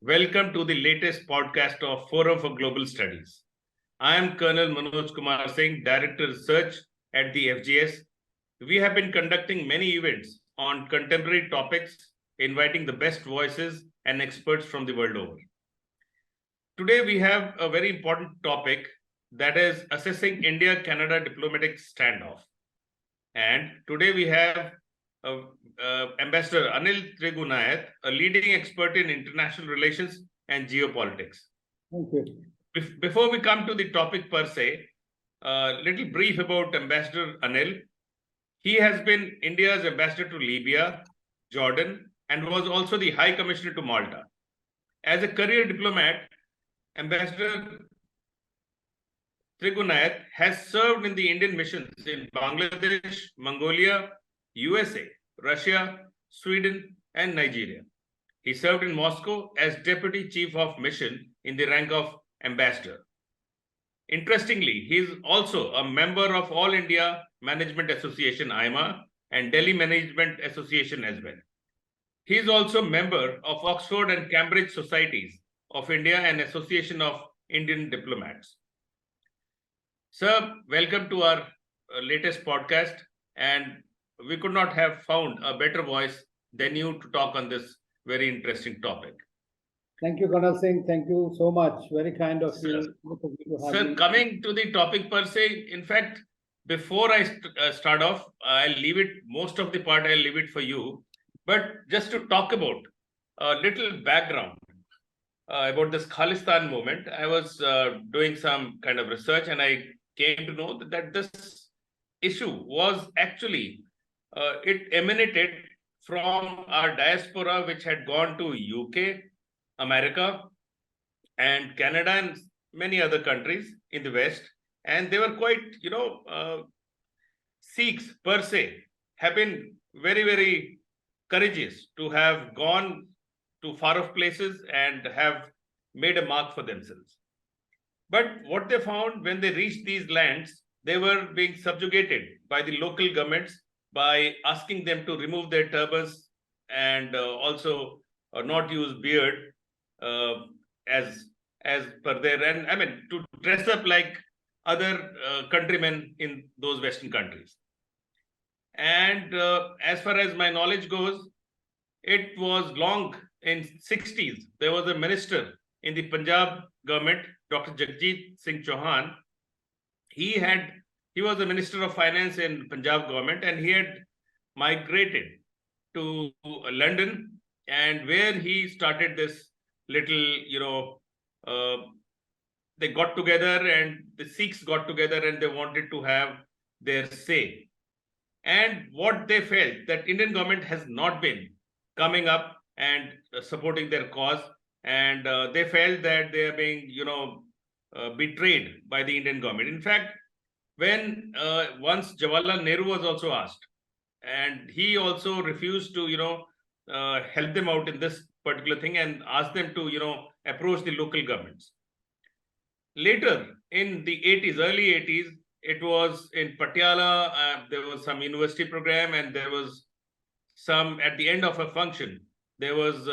Welcome to the latest podcast of Forum for Global Studies. I am Colonel Manoj Kumar Singh, Director Research at the FGS. We have been conducting many events on contemporary topics, inviting the best voices and experts from the world over. Today, we have a very important topic, that is assessing India-Canada diplomatic standoff. And today we have Ambassador Anil Trigunayat, a leading expert in international relations and geopolitics. Thank you. Before we come to the topic per se, a little brief about Ambassador Anil. He has been India's ambassador to Libya, Jordan, and was also the High Commissioner to Malta. As a career diplomat, Ambassador Trigunayat has served in the Indian missions in Bangladesh, Mongolia, USA, Russia, Sweden, and Nigeria. He served in Moscow as Deputy Chief of Mission in the rank of Ambassador. Interestingly, he is also a member of All India Management Association, IMA, and Delhi Management Association as well. He is also a member of Oxford and Cambridge Societies of India and Association of Indian Diplomats. Sir, welcome to our latest podcast, and we could not have found a better voice than you to talk on this very interesting topic. Thank you, Colonel Singh. Thank you so much. Very kind of you. Sir, coming to the topic per se, in fact, before I start off, I'll leave it, most of the part I'll leave it for you. But just to talk about a little background about this Khalistan movement, I was doing some kind of research and I came to know that this issue was actually, it emanated from our diaspora, which had gone to UK, America, and Canada, and many other countries in the West. And they were quite, Sikhs per se have been very, very courageous to have gone to far-off places and have made a mark for themselves. But what they found when they reached these lands, they were being subjugated by the local governments by asking them to remove their turbans and also not use beard as per their, and I mean, to dress up like other countrymen in those Western countries. And as far as my knowledge goes, it was long in 60s. There was a minister in the Punjab government, Dr. Jagjit Singh Chauhan. He was the Minister of Finance in Punjab government, and he had migrated to London, and where he started this little, they got together and the Sikhs got together and they wanted to have their say. And what they felt, that Indian government has not been coming up and supporting their cause, and they felt that they are being, betrayed by the Indian government. In fact, when once Jawaharlal Nehru was also asked, and he also refused to, help them out in this particular thing and asked them to, approach the local governments. Later, in the 80s, early 80s, it was in Patiala, there was some university program, and there was some, at the end of a function, there was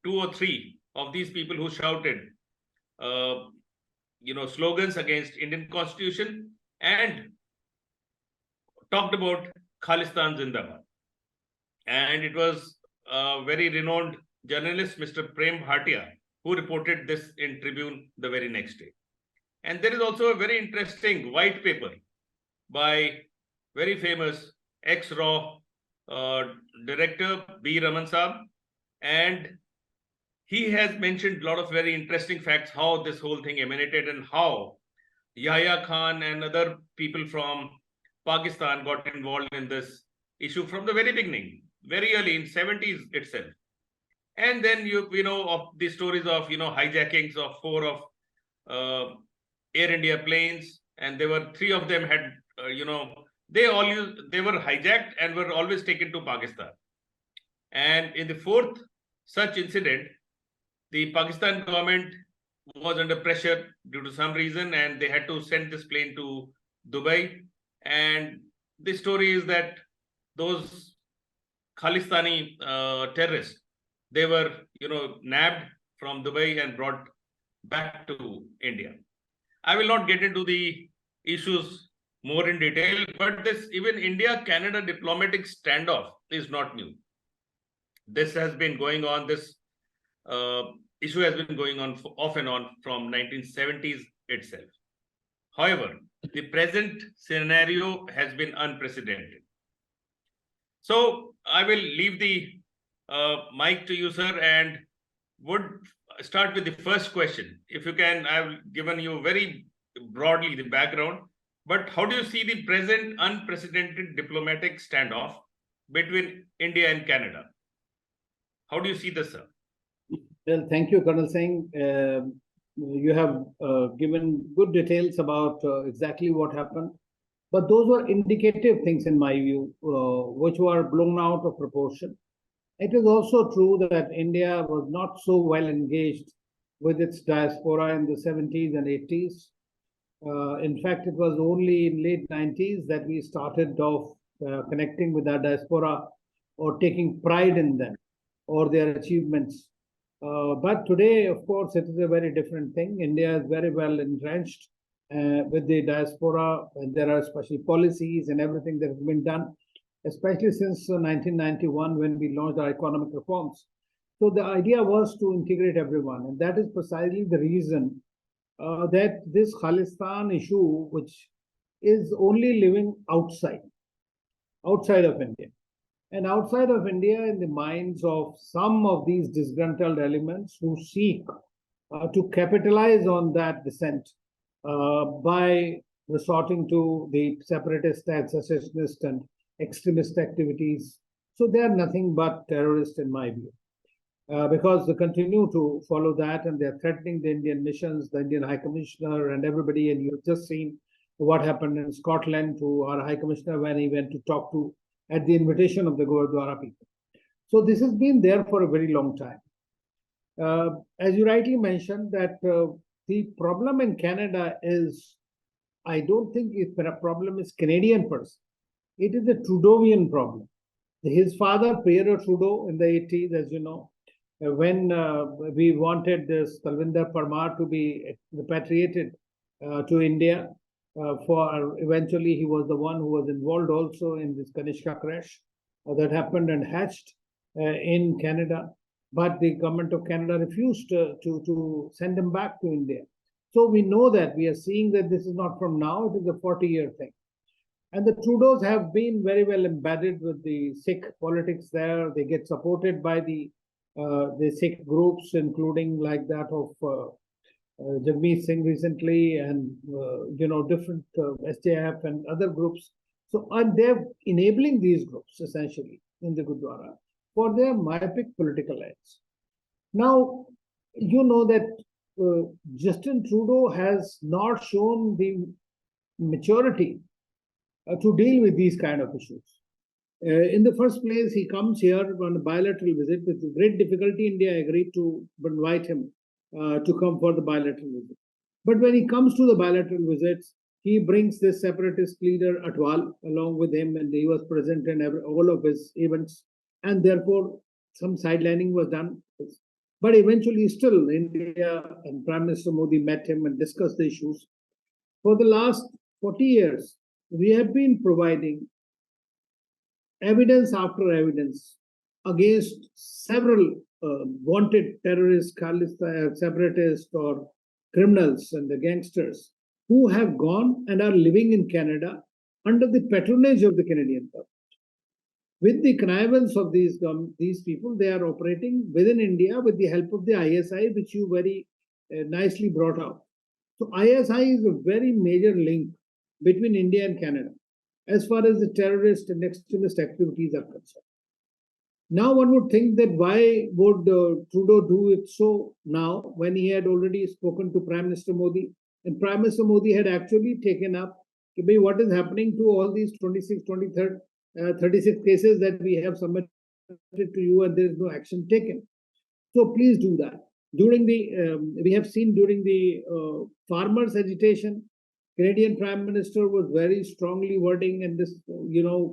2 or 3 of these people who shouted, slogans against Indian Constitution and talked about Khalistan Zindabad. And it was a very renowned journalist, Mr. Prem Bhatia, who reported this in Tribune the very next day. And there is also a very interesting white paper by very famous ex-RAW director B. Raman Saab, and he has mentioned a lot of very interesting facts, how this whole thing emanated and how Yahya Khan and other people from Pakistan got involved in this issue from the very beginning, very early in 70s itself. And then you know of the stories of hijackings of 4 of Air India planes, and there were 3 of them had they were hijacked and were always taken to Pakistan. And in the 4th such incident, the Pakistan government was under pressure due to some reason, and they had to send this plane to Dubai. And the story is that those Khalistani terrorists, they were nabbed from Dubai and brought back to India. I will not get into the issues more in detail, but this even India-Canada diplomatic standoff is not new. This has been going on, this issue has been going on off and on from 1970s itself. However, the present scenario has been unprecedented. So I will leave the mic to you, sir, and would start with the first question. If you can, I've given you very broadly the background, but how do you see the present unprecedented diplomatic standoff between India and Canada? How do you see this, sir? Well, thank you, Colonel Singh. You have given good details about exactly what happened. But those were indicative things, in my view, which were blown out of proportion. It is also true that India was not so well engaged with its diaspora in the 70s and 80s. In fact, it was only in late 90s that we started off connecting with our diaspora or taking pride in them or their achievements. But today, of course, it is a very different thing. India is very well entrenched with the diaspora, and there are special policies and everything that has been done, especially since 1991 when we launched our economic reforms. So the idea was to integrate everyone, and that is precisely the reason that this Khalistan issue, which is only living outside of India. And outside of India, in the minds of some of these disgruntled elements who seek to capitalize on that dissent by resorting to the separatist and secessionist and extremist activities. So they are nothing but terrorists, in my view, because they continue to follow that, and they're threatening the Indian missions, the Indian High Commissioner, and everybody. And you've just seen what happened in Scotland to our High Commissioner when he went to talk to, at the invitation of the Gurdwara people. So this has been there for a very long time. As you rightly mentioned, that the problem in Canada is, I don't think the problem is Canadian person. It is a Trudeauian problem. His father, Pierre Trudeau, in the 80s, as you know, when we wanted this Talvinder Parmar to be repatriated to India, for eventually he was the one who was involved also in this Kanishka crash that happened and hatched in Canada. But the government of Canada refused to send him back to India. So we know that we are seeing that this is not from now, it is a 40-year thing. And the Trudeaus have been very well embedded with the Sikh politics there. They get supported by the Sikh groups, including like that of Jagmeet Singh recently, and different SJF and other groups. So they're enabling these groups essentially in the Gurdwara for their myopic political ends. Now, you know that Justin Trudeau has not shown the maturity to deal with these kind of issues. In the first place, he comes here on a bilateral visit. With great difficulty, India agreed to invite him to come for the bilateral visit. But when he comes to the bilateral visits, he brings this separatist leader Atwal along with him, and he was present in all of his events. And therefore, some sidelining was done. But eventually, still, India and Prime Minister Modi met him and discussed the issues. For the last 40 years, we have been providing evidence after evidence against several wanted terrorists, separatists, or criminals and the gangsters who have gone and are living in Canada under the patronage of the Canadian government. With the connivance of these people, they are operating within India with the help of the ISI, which you very nicely brought out. So ISI is a very major link between India and Canada as far as the terrorist and extremist activities are concerned. Now one would think that why would Trudeau do it so now when he had already spoken to Prime Minister Modi, and Prime Minister Modi had actually taken up what is happening to all these 36 cases that we have submitted to you, and there is no action taken. So please do that. We have seen during the farmers' agitation, Canadian Prime Minister was very strongly wording and this,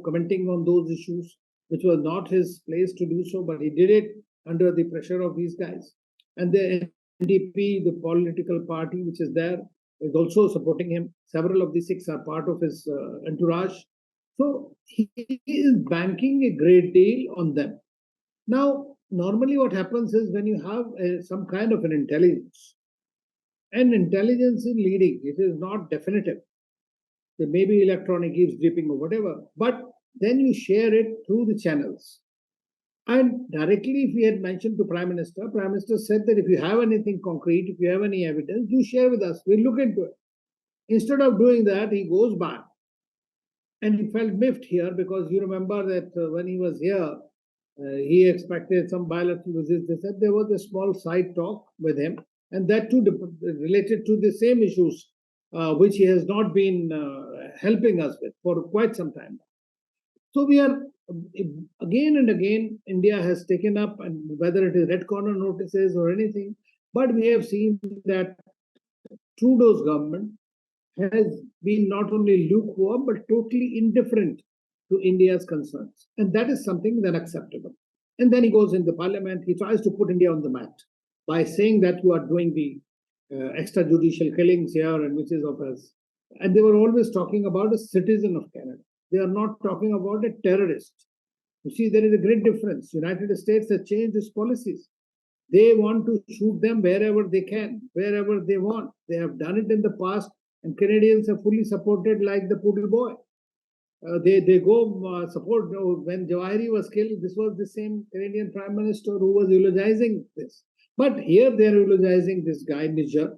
commenting on those issues, which was not his place to do so, but he did it under the pressure of these guys. And the NDP, the political party which is there, is also supporting him. Several of the six are part of his entourage. So he is banking a great deal on them. Now, normally what happens is when you have some kind of an intelligence, and intelligence is leading, it is not definitive. There may be electronic eavesdropping or whatever, but then you share it through the channels. And directly, if we had mentioned to Prime Minister said that if you have anything concrete, if you have any evidence, do share with us. We'll look into it. Instead of doing that, he goes back. And he felt miffed here because you remember that when he was here, he expected some bilateral visits. They said there was a small side talk with him, and that too related to the same issues which he has not been helping us with for quite some time. So we are again and again, India has taken up, and whether it is red corner notices or anything, but we have seen that Trudeau's government has been not only lukewarm but totally indifferent to India's concerns, and that is something unacceptable. And then he goes in the parliament, he tries to put India on the mat by saying that you are doing the extrajudicial killings here, and which is of us. And they were always talking about a citizen of Canada. They are not talking about a terrorist. You see, there is a great difference. United States has changed its policies. They want to shoot them wherever they can, wherever they want. They have done it in the past, and Canadians have fully supported, like the poodle boy. They go support. When Jawahiri was killed, this was the same Canadian Prime Minister who was eulogizing this. But here they are eulogizing this guy, Niger,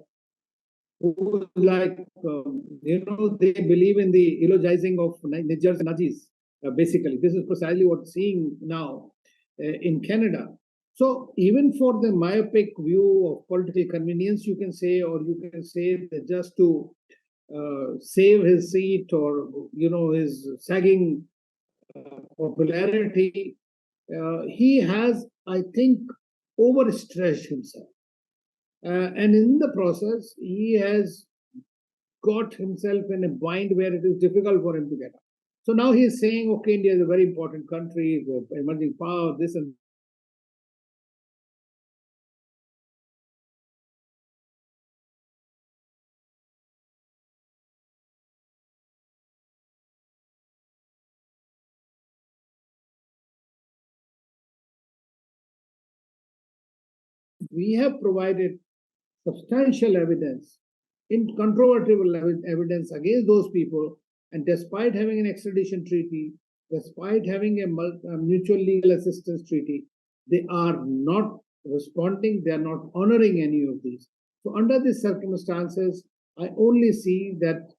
who like, they believe in the eulogizing of Niger's Najis, basically. This is precisely what's seeing now in Canada. So even for the myopic view of political convenience, you can say, or you can say that just to save his seat or, his sagging popularity, he has, I think, overstretched himself. And in the process, he has got himself in a bind where it is difficult for him to get out. So now he is saying, okay, India is a very important country, emerging power, this and we have provided substantial evidence, incontrovertible evidence against those people. And despite having an extradition treaty, despite having a mutual legal assistance treaty, they are not responding, they are not honoring any of these. So under these circumstances, I only see that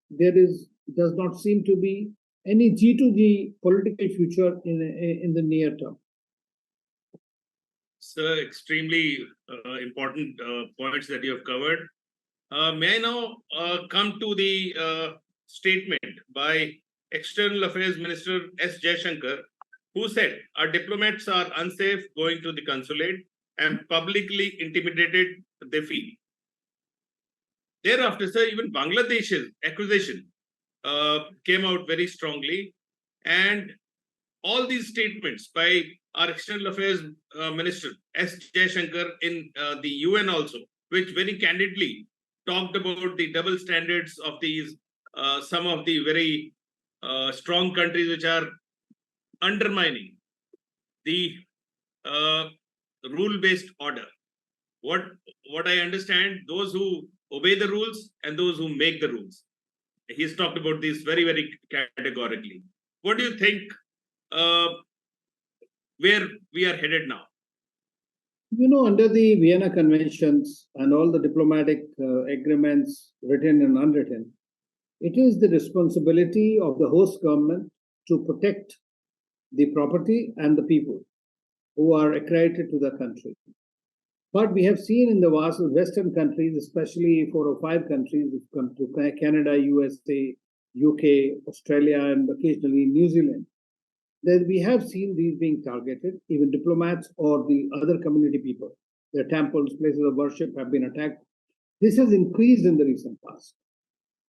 there does not seem to be any G2G political future in the near term. Sir, extremely important points that you have covered. May I now come to the statement by External Affairs Minister S. Jaishankar, who said our diplomats are unsafe going to the consulate and publicly intimidated they feel. Thereafter, sir, even Bangladesh's accusation came out very strongly, and all these statements by our External Affairs Minister S. Jaishankar in the UN also, which very candidly talked about the double standards of these some of the very strong countries which are undermining the rule-based order. What I understand, those who obey the rules and those who make the rules. He's talked about this very, very categorically. What do you think where we are headed now? Under the Vienna Conventions and all the diplomatic agreements, written and unwritten, it is the responsibility of the host government to protect the property and the people who are accredited to the country. But we have seen in the vast Western countries, especially 4 or 5 countries, which come to Canada, USA, UK, Australia, and occasionally New Zealand, that we have seen these being targeted, even diplomats or the other community people. Their temples, places of worship have been attacked. This has increased in the recent past.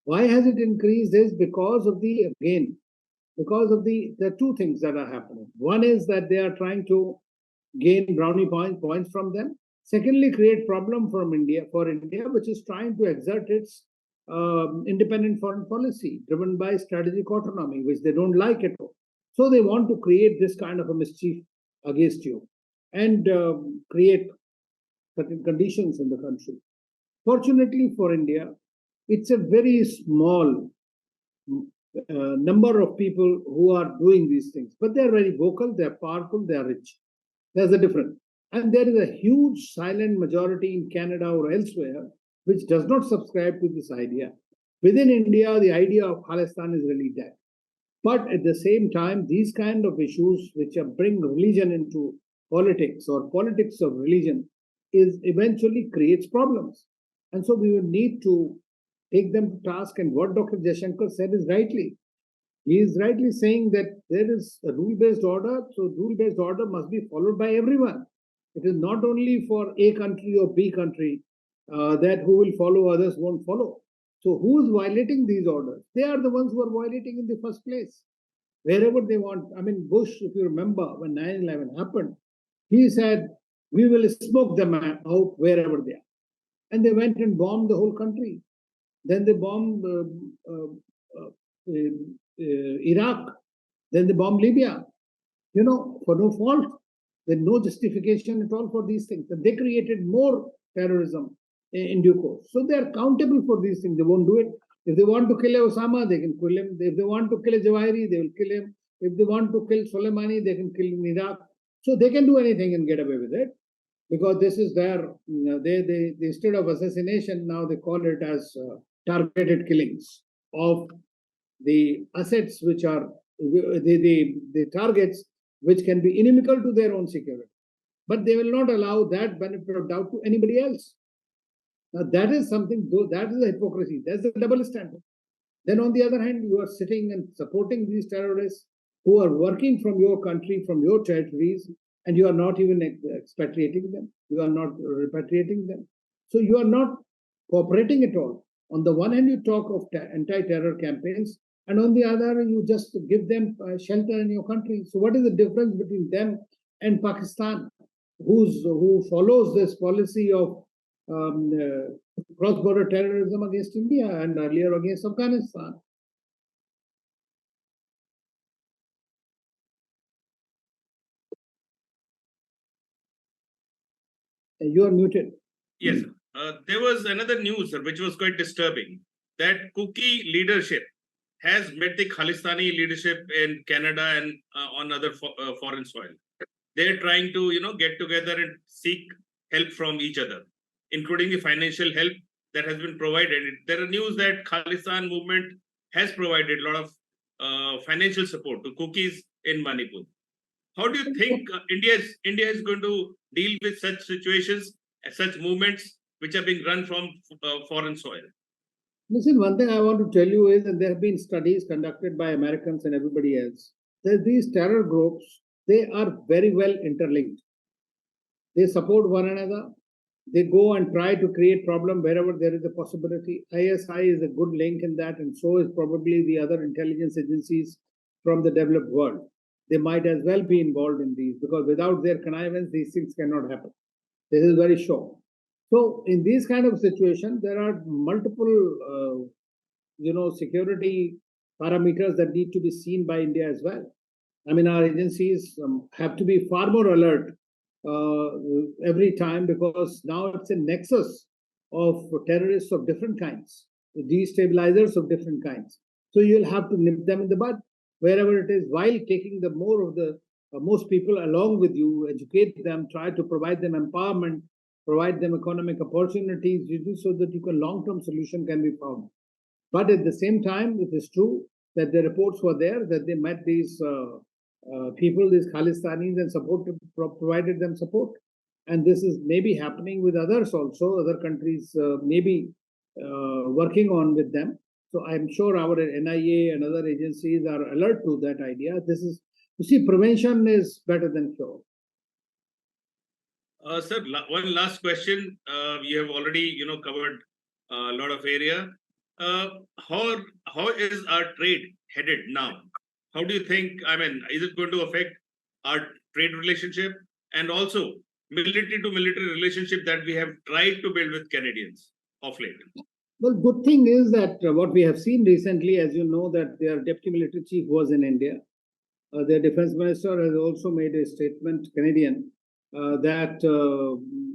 Why has it increased? Is because of there are 2 things that are happening. One is that they are trying to gain brownie points from them. Secondly, create problem for India, which is trying to exert its independent foreign policy driven by strategic autonomy, which they don't like at all. So they want to create this kind of a mischief against you and create certain conditions in the country. Fortunately for India, it's a very small number of people who are doing these things, but they are very vocal, they are powerful, they are rich. There's a difference. And there is a huge silent majority in Canada or elsewhere which does not subscribe to this idea. Within India, the idea of Khalistan is really dead. But at the same time, these kind of issues which bring religion into politics or politics of religion is eventually creates problems. And so we will need to take them to task. And what Dr. Jaishankars said is rightly. He is rightly saying that there is a rule-based order, so rule-based order must be followed by everyone. It is not only for A country or B country that who will follow, others won't follow. So who is violating these orders? They are the ones who are violating in the first place. Wherever they want. I mean, Bush, if you remember, when 9/11 happened, he said, we will smoke them out wherever they are. And they went and bombed the whole country. Then they bombed Iraq. Then they bombed Libya. For no fault. There's no justification at all for these things. And they created more terrorism in due course. So they're accountable for these things. They won't do it. If they want to kill Osama, they can kill him. If they want to kill a Zawahiri, they will kill him. If they want to kill Soleimani, they can kill him in Iraq. So they can do anything and get away with it. Because this is their, they instead of assassination, now they call it as targeted killings of the assets which are, the targets which can be inimical to their own security. But they will not allow that benefit of doubt to anybody else. Now that is something, that is a hypocrisy. That's the double standard. Then on the other hand, you are sitting and supporting these terrorists who are working from your country, from your territories, and you are not even expatriating them. You are not repatriating them. So you are not cooperating at all. On the one hand, you talk of anti-terror campaigns, and on the other, you just give them shelter in your country. So what is the difference between them and Pakistan, who follows this policy of cross-border terrorism against India and earlier against Afghanistan? You are muted. Yes, there was another news which was quite disturbing, that Kuki leadership has met the Khalistani leadership in Canada and on other foreign soil. They're trying to, get together and seek help from each other, including the financial help that has been provided. There are news that Khalistan movement has provided a lot of financial support to Kukis in Manipur. How do you think India is going to deal with such situations, such movements which are being run from foreign soil? Listen, one thing I want to tell you is that there have been studies conducted by Americans and everybody else. That these terror groups, they are very well interlinked. They support one another. They go and try to create problem wherever there is a possibility. ISI is a good link in that, and so is probably the other intelligence agencies from the developed world. They might as well be involved in these, because without their connivance, these things cannot happen. This is very sure. So in these kind of situations, there are multiple, security parameters that need to be seen by India as well. I mean, our agencies have to be far more alert every time, because now it's a nexus of terrorists of different kinds, destabilizers of different kinds. So you'll have to nip them in the bud wherever it is, while taking the more of the most people along with you, educate them, try to provide them empowerment, provide them economic opportunities, so that long-term solution can be found. But at the same time, it is true that the reports were there that they met these people, these Khalistanis, and provided them support. And this is maybe happening with others also. Other countries maybe working on with them. So I'm sure our NIA and other agencies are alert to that idea. This is, you see, prevention is better than cure. Sir, one last question. You have already, covered a lot of area. How is our trade headed now? How do you think, is it going to affect our trade relationship? And also, military to military relationship that we have tried to build with Canadians of late? Well, good thing is that what we have seen recently, as you know, that their deputy military chief was in India. Their defense minister has also made a statement, Canadian, that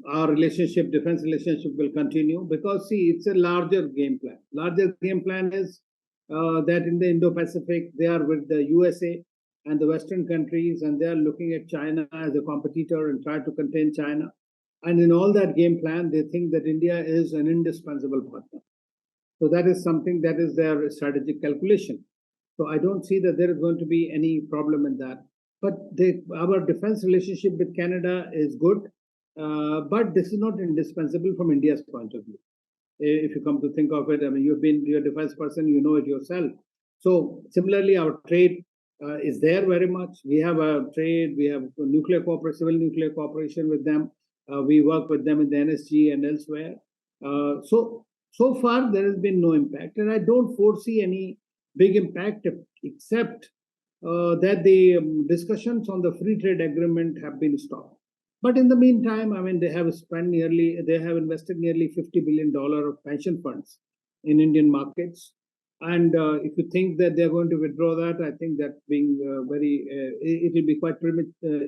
our relationship, defense relationship will continue because, see, it's a larger game plan. Larger game plan is that in the Indo-Pacific, they are with the USA and the Western countries, and they are looking at China as a competitor and try to contain China. And in all that game plan, they think that India is an indispensable partner. So that is something that is their strategic calculation. So I don't see that there is going to be any problem in that. But our defense relationship with Canada is good, but this is not indispensable from India's point of view. If you come to think of it, I mean, you're a defense person, you know it yourself. So similarly, our trade is there very much. We have a trade, we have nuclear cooperation, civil nuclear cooperation with them. We work with them in the NSG and elsewhere. So far, there has been no impact, and I don't foresee any big impact except that the discussions on the free trade agreement have been stopped. But in the meantime, I mean, they have invested nearly $50 billion of pension funds in Indian markets. And if you think that they're going to withdraw that, I think that being it will be quite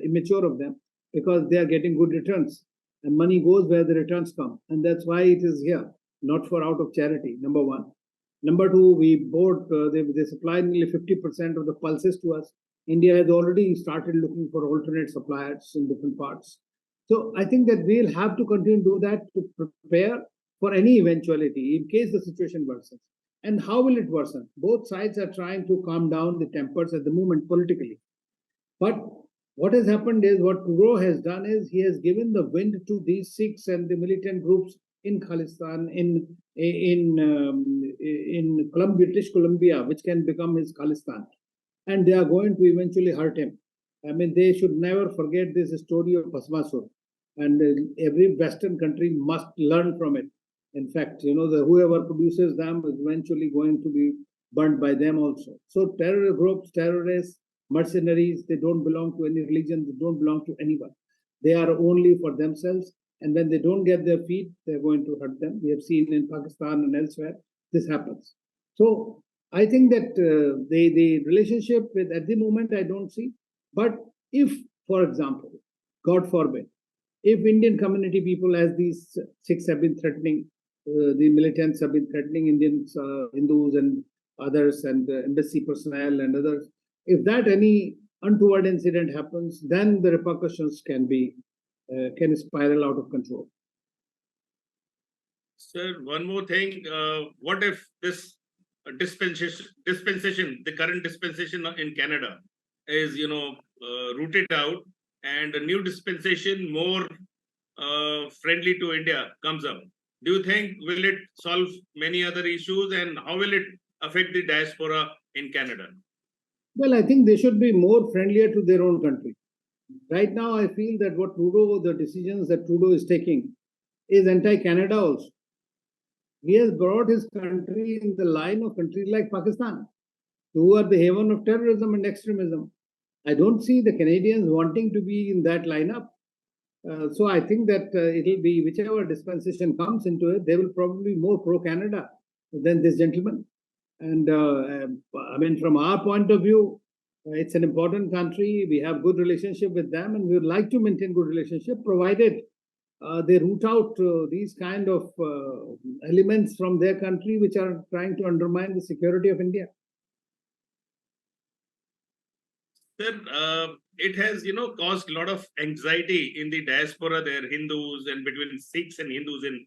immature of them because they are getting good returns. And money goes where the returns come. And that's why it is here, not for out of charity, number one. Number two, they supply nearly 50% of the pulses to us. India has already started looking for alternate suppliers in different parts. So I think that we'll have to continue to do that to prepare for any eventuality in case the situation worsens. And how will it worsen? Both sides are trying to calm down the tempers at the moment politically. But what has happened is what Trudeau has done is he has given the wind to these Sikhs and the militant groups in Khalistan, in British Columbia, which can become his Khalistan. And they are going to eventually hurt him. I mean, they should never forget this story of Bhasmasur. And every Western country must learn from it. In fact, you know, whoever produces them is eventually going to be burnt by them also. So terror groups, terrorists, mercenaries, they don't belong to any religion, they don't belong to anyone. They are only for themselves. And when they don't get their feet, they're going to hurt them. We have seen in Pakistan and elsewhere, this happens. So I think that the relationship at the moment, I don't see. But if, for example, God forbid, if Indian community people, as these Sikhs have been threatening, the militants have been threatening Indians, Hindus and others, and embassy personnel and others, if that any untoward incident happens, then the repercussions can spiral out of control. Sir, one more thing. What if this dispensation, the current dispensation in Canada is, rooted out and a new dispensation more friendly to India comes up? Do you think will it solve many other issues, and how will it affect the diaspora in Canada? Well, I think they should be more friendlier to their own country. Right now, I feel that the decisions that Trudeau is taking is anti-Canada also. He has brought his country in the line of countries like Pakistan, who are the haven of terrorism and extremism. I don't see the Canadians wanting to be in that lineup. So I think that it'll be whichever dispensation comes into it, they will probably be more pro-Canada than this gentleman. And I mean, from our point of view, it's an important country. We have good relationship with them, and we would like to maintain good relationship, provided they root out these kind of elements from their country, which are trying to undermine the security of India. Sir, it has, caused a lot of anxiety in the diaspora there, Hindus and between Sikhs and Hindus in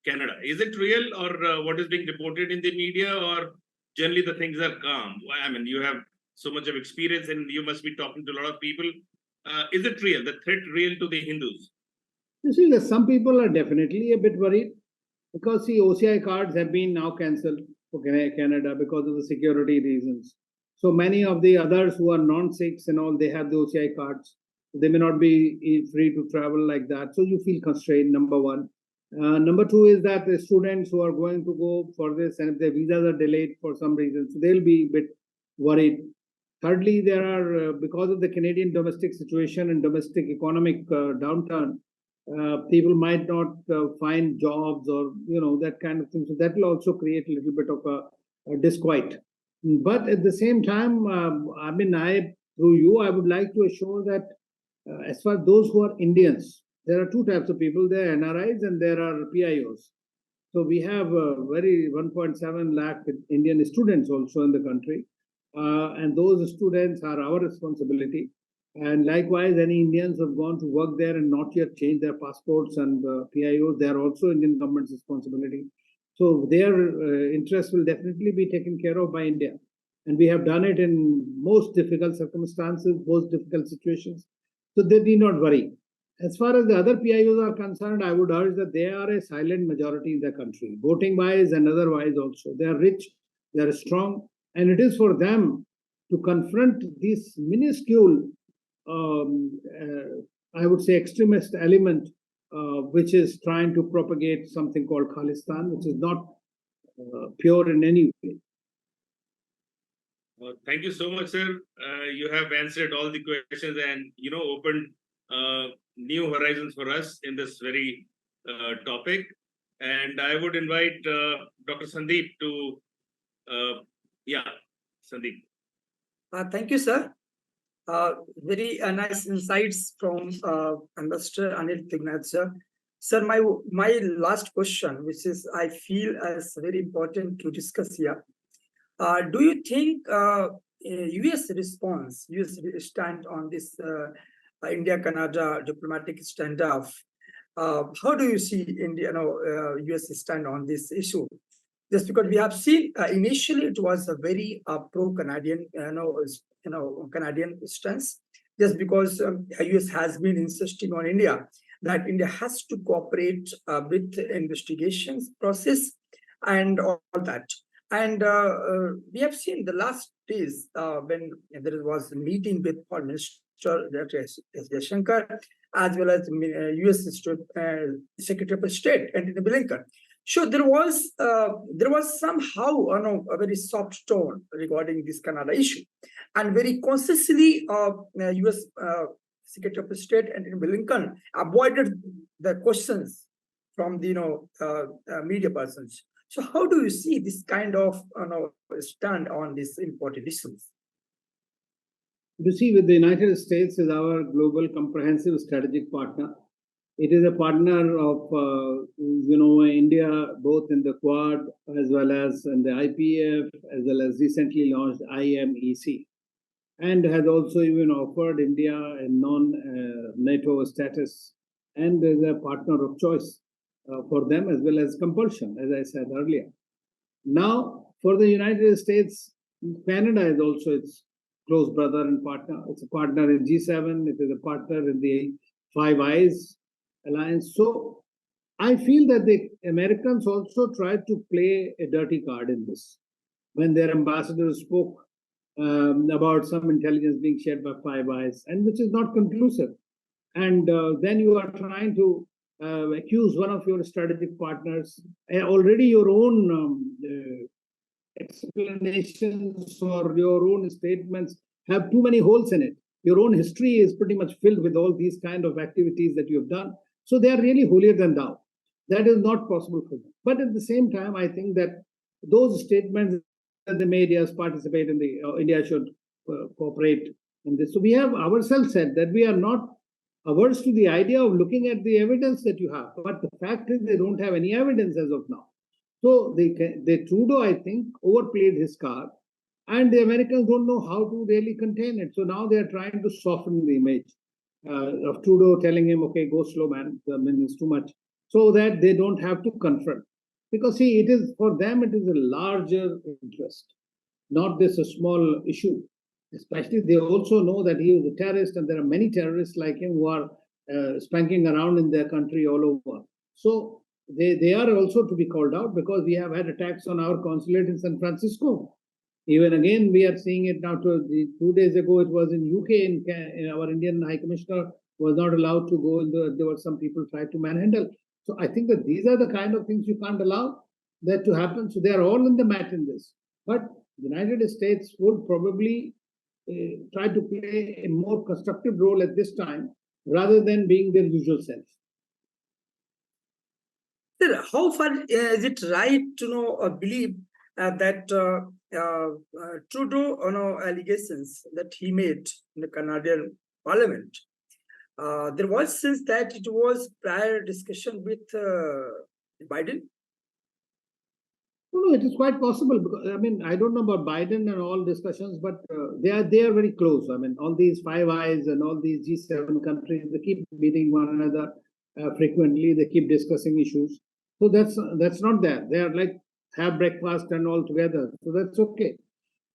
Canada. Is it real, or what is being reported in the media, or generally the things are calm? I mean, you have so much of experience and you must be talking to a lot of people. Is it real, the threat real to the Hindus? You see, some people are definitely a bit worried because, see, OCI cards have been now cancelled for Canada because of the security reasons. So many of the others who are non-Sikhs and all, they have the OCI cards. They may not be free to travel like that. So you feel constrained, number one. Number two is that the students who are going to go for this, and if their visas are delayed for some reason, so they'll be a bit worried. Thirdly, there are, because of the Canadian domestic situation and domestic economic downturn, people might not find jobs or, that kind of thing. So that will also create a little bit of a disquiet. But at the same time, through you, I would like to assure that as far as those who are Indians, there are two types of people. There are NRIs and there are PIOs. So we have very 1.7 lakh Indian students also in the country. And those students are our responsibility. And likewise, any Indians who have gone to work there and not yet changed their passports and PIOs, they are also Indian government's responsibility. So their interests will definitely be taken care of by India. And we have done it in most difficult circumstances, most difficult situations. So they need not worry. As far as the other PIOs are concerned, I would urge that they are a silent majority in the country, voting wise and otherwise also. They are rich, they are strong, and it is for them to confront this minuscule, I would say, extremist element, which is trying to propagate something called Khalistan, which is not pure in any way. Well, thank you so much, sir. You have answered all the questions and, opened new horizons for us in this very topic. And I would invite Dr. Sandeep to, Sandeep. Thank you, sir. Very nice insights from Ambassador Anil Trigunayat, sir. Sir, my last question, which is I feel as very important to discuss here. Do you think U.S. response, U.S. stand on this India-Canada diplomatic standoff? How do you see U.S. stand on this issue? Just because we have seen initially it was a very pro-Canadian, Canadian stance. Just because U.S. has been insisting on India that India has to cooperate with the investigations process and all that. And we have seen the last days when there was a meeting with Foreign Minister Jaishankars as well as U.S. Secretary of State Anthony Blinken. So there was somehow a very soft tone regarding this Canada issue, and very consciously U.S. Secretary of State Anthony Blinken avoided the questions from the media persons. So how do you see this kind of stand on these important issues? You see, with the United States as our global comprehensive strategic partner, it is a partner of, India, both in the Quad as well as in the IPF, as well as recently launched IMEC, and has also even offered India a non-NATO status, and is a partner of choice for them as well as compulsion, as I said earlier. Now, for the United States, Canada is also its close brother and partner. It's a partner in G7. It is a partner in the Five Eyes alliance. So I feel that the Americans also tried to play a dirty card in this. When their ambassador spoke about some intelligence being shared by Five Eyes, and which is not conclusive. And then you are trying to accuse one of your strategic partners. Already your own explanations or your own statements have too many holes in it. Your own history is pretty much filled with all these kind of activities that you have done. So they are really holier than thou. That is not possible for them. But at the same time, I think that those statements that the media participate in India should cooperate in this. So we have ourselves said that we are not averse to the idea of looking at the evidence that you have. But the fact is they don't have any evidence as of now. So the Trudeau, I think, overplayed his card, and the Americans don't know how to really contain it. So now they are trying to soften the image of Trudeau, telling him, okay, go slow, man, it's too much, so that they don't have to confront. Because see, it is for them, it is a larger interest, not this a small issue. Especially, they also know that he was a terrorist, and there are many terrorists like him who are spanking around in their country all over. So they are also to be called out, because we have had attacks on our consulate in San Francisco. Even again, we are seeing it now. 2 days ago, it was in UK. In our Indian High Commissioner was not allowed to go. There were some people tried to manhandle. So I think that these are the kind of things you can't allow that to happen. So they are all in the mat in this. But the United States would probably try to play a more constructive role at this time, rather than being their usual self. Sir, how far is it right to know or believe that Trudeau allegations that he made in the Canadian Parliament? There was since that it was prior discussion with Biden. No, it is quite possible because I mean I don't know about Biden and all discussions, but they are very close. I mean, all these Five Eyes and all these G7 countries, they keep meeting one another frequently. They keep discussing issues. So that's not there. They are like have breakfast and all together. So that's okay.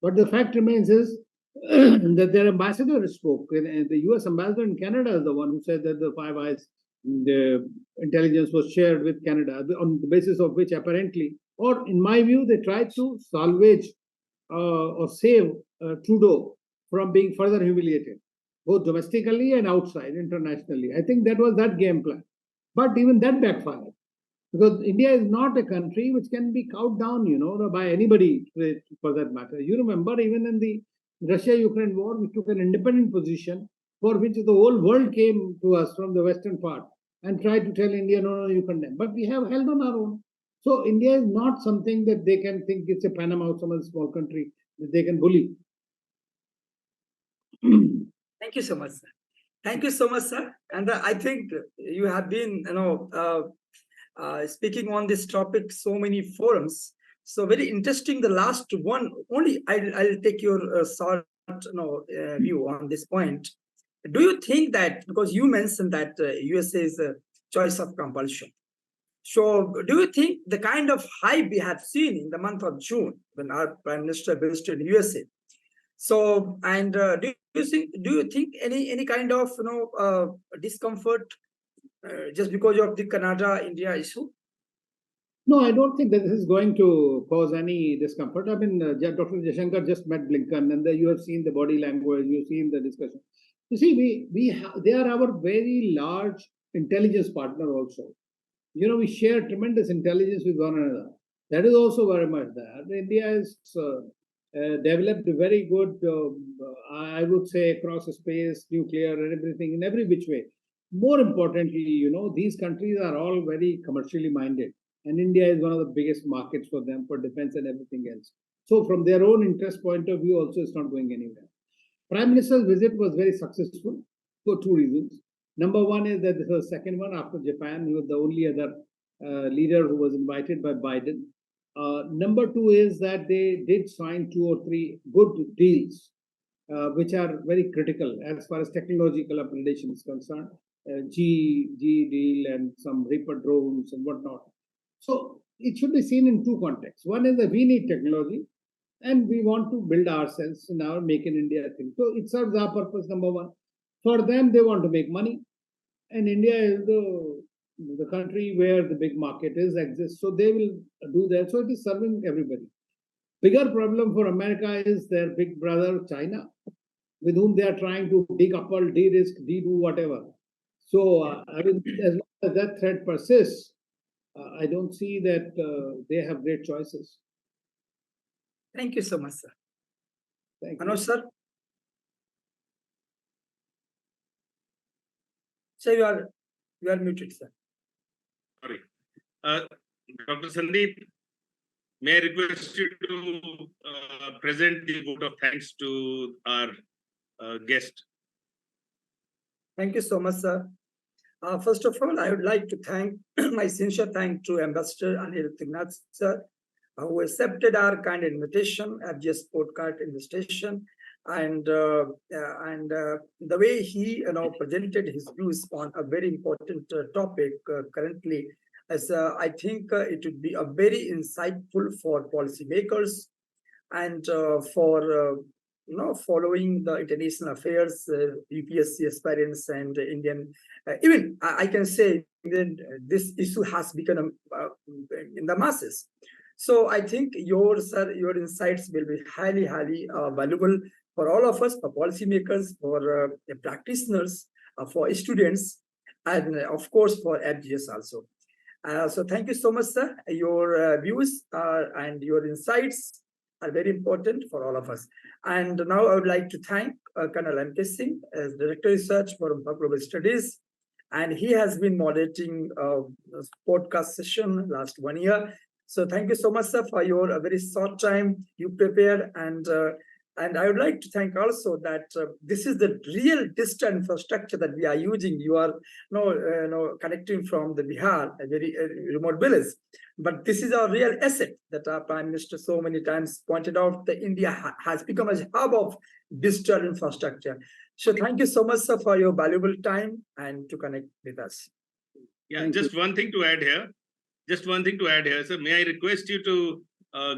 But the fact remains is that their ambassador spoke. And the U.S. ambassador in Canada is the one who said that the Five Eyes, the intelligence was shared with Canada, on the basis of which apparently, or in my view, they tried to salvage or save Trudeau from being further humiliated, both domestically and outside, internationally. I think that was that game plan. But even that backfired. Because India is not a country which can be cowed down, by anybody for that matter. You remember, even in the Russia-Ukraine war, we took an independent position for which the whole world came to us from the western part and tried to tell India, no, you condemn. But we have held on our own. So India is not something that they can think it's a Panama or some other small country that they can bully. Thank you so much, sir. Thank you so much, sir. And I think you have been, speaking on this topic so many forums. So very interesting. The last one only. I'll take your short view on this point. Do you think that because you mentioned that USA is a choice of compulsion? So do you think the kind of hype we have seen in the month of June when our Prime Minister visited USA? So, and do you think any kind of discomfort just because of the Canada-India issue? No, I don't think that this is going to cause any discomfort. I mean, Dr. Jaishankar just met Blinken, and you have seen the body language, you've seen the discussion. You see, they are our very large intelligence partner also. We share tremendous intelligence with one another. That is also very much there. India has developed a very good, I would say, across space, nuclear, and everything in every which way. More importantly, these countries are all very commercially minded. And India is one of the biggest markets for them for defense and everything else. So from their own interest point of view, also it's not going anywhere. Prime Minister's visit was very successful for two reasons. Number one is that this was the second one after Japan. He was the only other leader who was invited by Biden. Number two is that they did sign 2 or 3 good deals, which are very critical as far as technological upgradation is concerned. G deal and some Reaper drones and whatnot. So it should be seen in 2 contexts. One is that we need technology and we want to build ourselves in our Make in India thing. So it serves our purpose, number one. For them, they want to make money. And India is the country where the big market exists. So they will do that. So it is serving everybody. Bigger problem for America is their big brother, China, with whom they are trying to decouple, de-risk, de-do whatever. So as long as that threat persists, I don't see that they have great choices. Thank you so much, sir. Thank you. Manoj, sir. So you are muted, sir. Sorry. Dr. Sandeep, may I request you to present the vote of thanks to our guest. Thank you so much, sir. First of all, I would like to thank my sincere thanks to Ambassador Anil Tignat, sir, who accepted our kind invitation at FGS podcast invitation, and the way he presented his views on a very important topic currently, as I think it would be a very insightful for policymakers and for following the international affairs, UPSC aspirants and Indian, even I can say that this issue has become in the masses. So I think your insights will be highly valuable for all of us, for policymakers, for practitioners, for students, and of course for FGS also. So thank you so much, sir. Your views and your insights are very important for all of us. And now I would like to thank Colonel M.K. Singh as Director of Research for Global Studies, and he has been moderating this podcast session last 1 year. So thank you so much, sir, for your very short time you prepared, and I would like to thank also that this is the real digital infrastructure that we are using. You are connecting from the Bihar, a very remote village, but this is our real asset that our Prime Minister so many times pointed out that India has become a hub of digital infrastructure. So thank you so much, sir, for your valuable time and to connect with us. Yeah, Thank just you. one thing to add here. Just one thing to add here, sir. May I request you to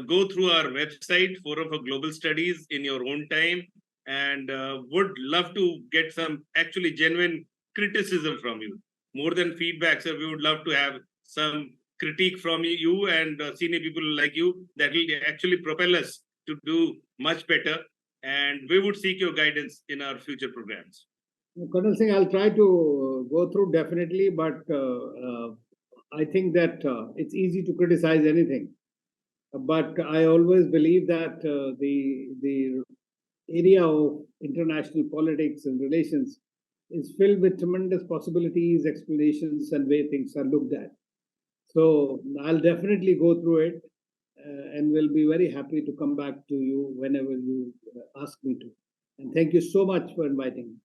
go through our website, Forum for Global Studies, in your own time, and would love to get some actually genuine criticism from you. More than feedback, sir, we would love to have some critique from you and senior people like you that will actually propel us to do much better. And we would seek your guidance in our future programs. Colonel Singh, I'll try to go through definitely, but I think that it's easy to criticize anything. But I always believe that the area of international politics and relations is filled with tremendous possibilities, explanations, and way things are looked at. So I'll definitely go through it, and will be very happy to come back to you whenever you ask me to. And thank you so much for inviting me.